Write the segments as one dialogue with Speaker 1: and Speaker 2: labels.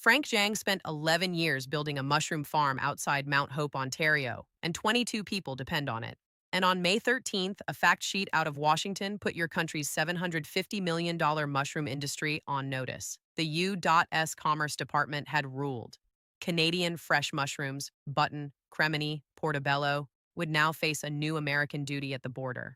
Speaker 1: Frank Zhang spent 11 years building a mushroom farm outside Mount Hope, Ontario, and 22 people depend on it. And on May 13th, a fact sheet out of Washington put your country's $750 million mushroom industry on notice. The U.S. Commerce Department had ruled Canadian fresh mushrooms, button, cremini, portobello, would now face a new American duty at the border.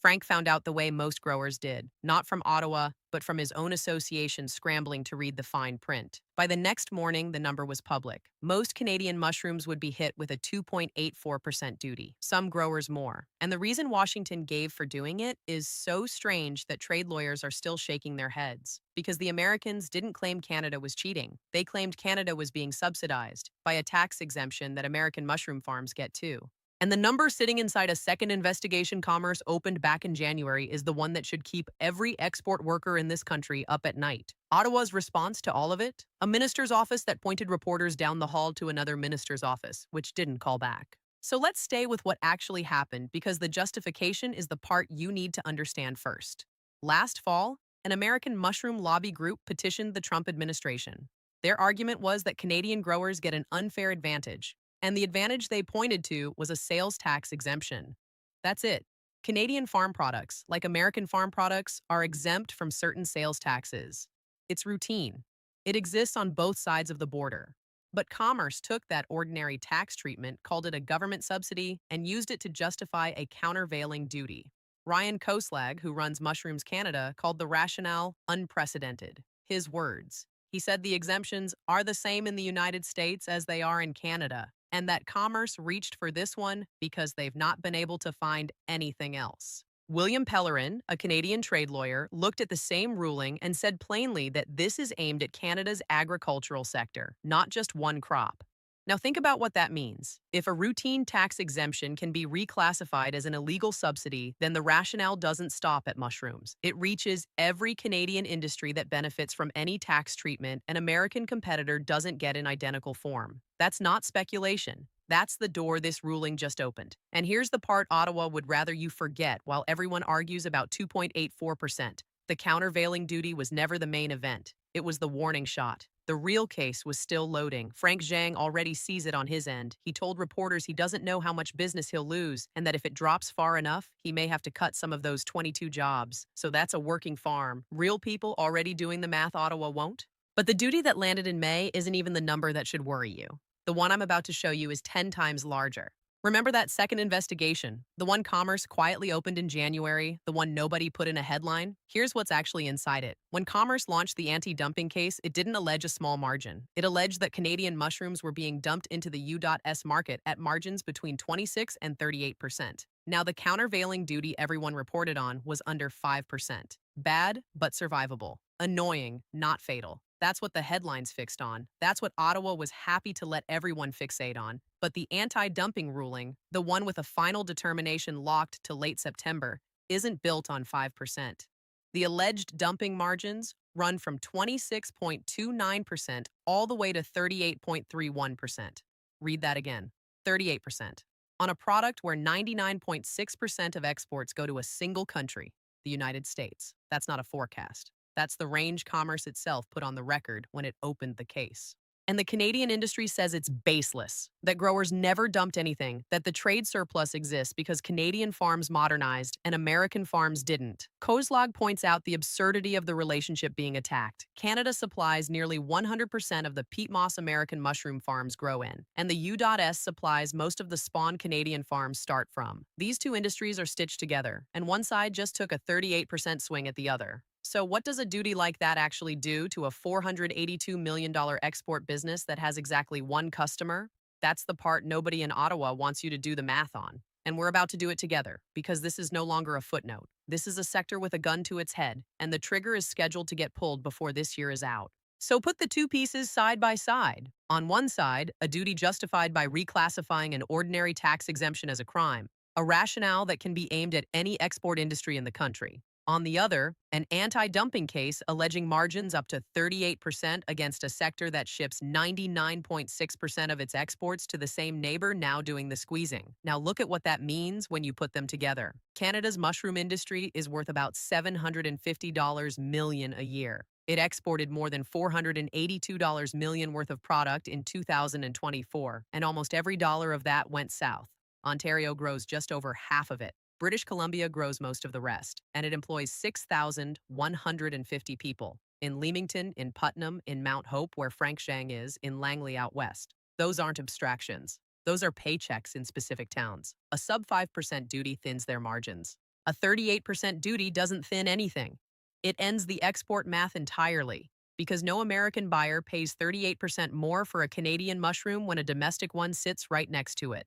Speaker 1: Frank found out the way most growers did, not from Ottawa, but from his own association scrambling to read the fine print. By the next morning, the number was public. Most Canadian mushrooms would be hit with a 2.84% duty, some growers more. And the reason Washington gave for doing it is so strange that trade lawyers are still shaking their heads. Because the Americans didn't claim Canada was cheating. They claimed Canada was being subsidized by a tax exemption that American mushroom farms get too. And the number sitting inside a second investigation Commerce opened back in January is the one that should keep every export worker in this country up at night. Ottawa's response to all of it? A minister's office that pointed reporters down the hall to another minister's office, which didn't call back. So let's stay with what actually happened because the justification is the part you need to understand first. Last fall, an American mushroom lobby group petitioned the Trump administration. Their argument was that Canadian growers get an unfair advantage. And the advantage they pointed to was a sales tax exemption. That's it. Canadian farm products, like American farm products, are exempt from certain sales taxes. It's routine. It exists on both sides of the border. But Commerce took that ordinary tax treatment, called it a government subsidy, and used it to justify a countervailing duty. Ryan Koslag, who runs Mushrooms Canada, called the rationale unprecedented. His words. He said the exemptions are the same in the United States as they are in Canada, and that Commerce reached for this one because they've not been able to find anything else. William Pellerin, a Canadian trade lawyer, looked at the same ruling and said plainly that this is aimed at Canada's agricultural sector, not just one crop. Now think about what that means. If a routine tax exemption can be reclassified as an illegal subsidy, then the rationale doesn't stop at mushrooms. It reaches every Canadian industry that benefits from any tax treatment an American competitor doesn't get in identical form. That's not speculation. That's the door this ruling just opened. And here's the part Ottawa would rather you forget while everyone argues about 2.84%. The countervailing duty was never the main event. It was the warning shot. The real case was still loading. Frank Zhang already sees it on his end. He told reporters he doesn't know how much business he'll lose and that if it drops far enough, he may have to cut some of those 22 jobs. So that's a working farm. Real people already doing the math Ottawa won't. But the duty that landed in May isn't even the number that should worry you. The one I'm about to show you is 10 times larger. Remember that second investigation, the one Commerce quietly opened in January, the one nobody put in a headline? Here's what's actually inside it. When Commerce launched the anti-dumping case, it didn't allege a small margin. It alleged that Canadian mushrooms were being dumped into the U.S. market at margins between 26 and 38%. Now, the countervailing duty everyone reported on was under 5%. Bad, but survivable. Annoying, not fatal. That's what the headlines fixed on. That's what Ottawa was happy to let everyone fixate on. But the anti-dumping ruling, the one with a final determination locked to late September, isn't built on 5%. The alleged dumping margins run from 26.29% all the way to 38.31%. Read that again, 38%. On a product where 99.6% of exports go to a single country, the United States. That's not a forecast. That's the range Commerce itself put on the record when it opened the case. And the Canadian industry says it's baseless, that growers never dumped anything, that the trade surplus exists because Canadian farms modernized and American farms didn't. Koslag points out the absurdity of the relationship being attacked. Canada supplies nearly 100% of the peat moss American mushroom farms grow in, and the U.S. supplies most of the spawn Canadian farms start from. These two industries are stitched together, and one side just took a 38% swing at the other. So what does a duty like that actually do to a $482 million export business that has exactly one customer? That's the part nobody in Ottawa wants you to do the math on. And we're about to do it together, because this is no longer a footnote. This is a sector with a gun to its head, and the trigger is scheduled to get pulled before this year is out. So put the two pieces side by side. On one side, a duty justified by reclassifying an ordinary tax exemption as a crime, a rationale that can be aimed at any export industry in the country. On the other, an anti-dumping case alleging margins up to 38% against a sector that ships 99.6% of its exports to the same neighbor now doing the squeezing. Now look at what that means when you put them together. Canada's mushroom industry is worth about $750 million a year. It exported more than $482 million worth of product in 2024, and almost every dollar of that went south. Ontario grows just over half of it. British Columbia grows most of the rest, and it employs 6,150 people. In Leamington, in Putnam, in Mount Hope, where Frank Zhang is, in Langley out west. Those aren't abstractions. Those are paychecks in specific towns. A sub 5% duty thins their margins. A 38% duty doesn't thin anything. It ends the export math entirely, because no American buyer pays 38% more for a Canadian mushroom when a domestic one sits right next to it.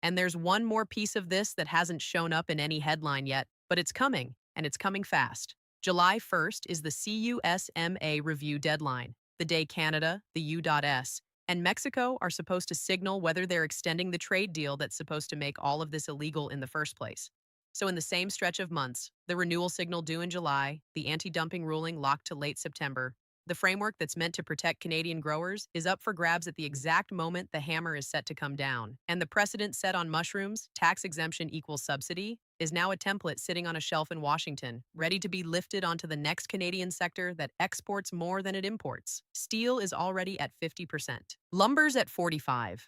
Speaker 1: And there's one more piece of this that hasn't shown up in any headline yet, but it's coming, and it's coming fast. July 1st is the CUSMA review deadline, the day Canada, the U.S., and Mexico are supposed to signal whether they're extending the trade deal that's supposed to make all of this illegal in the first place. So in the same stretch of months, the renewal signal due in July, the anti-dumping ruling locked to late September, the framework that's meant to protect Canadian growers is up for grabs at the exact moment the hammer is set to come down. And the precedent set on mushrooms, tax exemption equals subsidy, is now a template sitting on a shelf in Washington, ready to be lifted onto the next Canadian sector that exports more than it imports. Steel is already at 50%. Lumber's at 45%.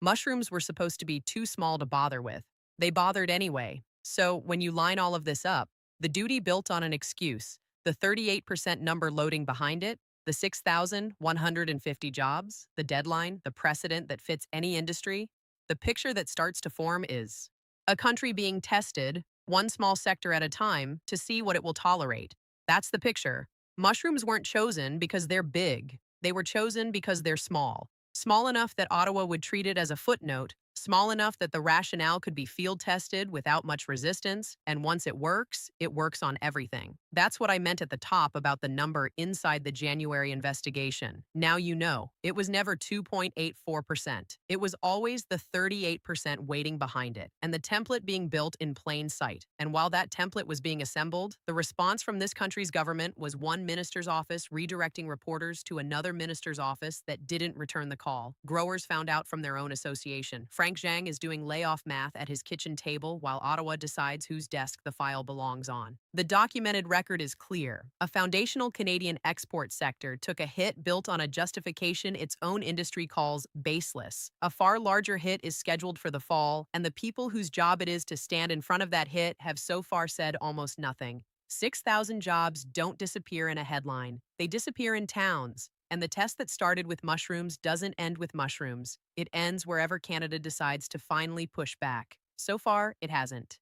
Speaker 1: Mushrooms were supposed to be too small to bother with. They bothered anyway. So when you line all of this up, the duty built on an excuse, the 38% number loading behind it, the 6,150 jobs, the deadline, the precedent that fits any industry, the picture that starts to form is a country being tested, one small sector at a time, to see what it will tolerate. That's the picture. Mushrooms weren't chosen because they're big. They were chosen because they're small. Small enough that Ottawa would treat it as a footnote, small enough that the rationale could be field tested without much resistance, and once it works on everything. That's what I meant at the top about the number inside the January investigation. Now you know, it was never 2.84%. It was always the 38% weighting behind it, and the template being built in plain sight. And while that template was being assembled, the response from this country's government was one minister's office redirecting reporters to another minister's office that didn't return the call. Growers found out from their own association. Frank Zhang is doing layoff math at his kitchen table while Ottawa decides whose desk the file belongs on. The documented record is clear. A foundational Canadian export sector took a hit built on a justification its own industry calls baseless. A far larger hit is scheduled for the fall, and the people whose job it is to stand in front of that hit have so far said almost nothing. 6,000 jobs don't disappear in a headline. They disappear in towns. And the test that started with mushrooms doesn't end with mushrooms. It ends wherever Canada decides to finally push back. So far, it hasn't.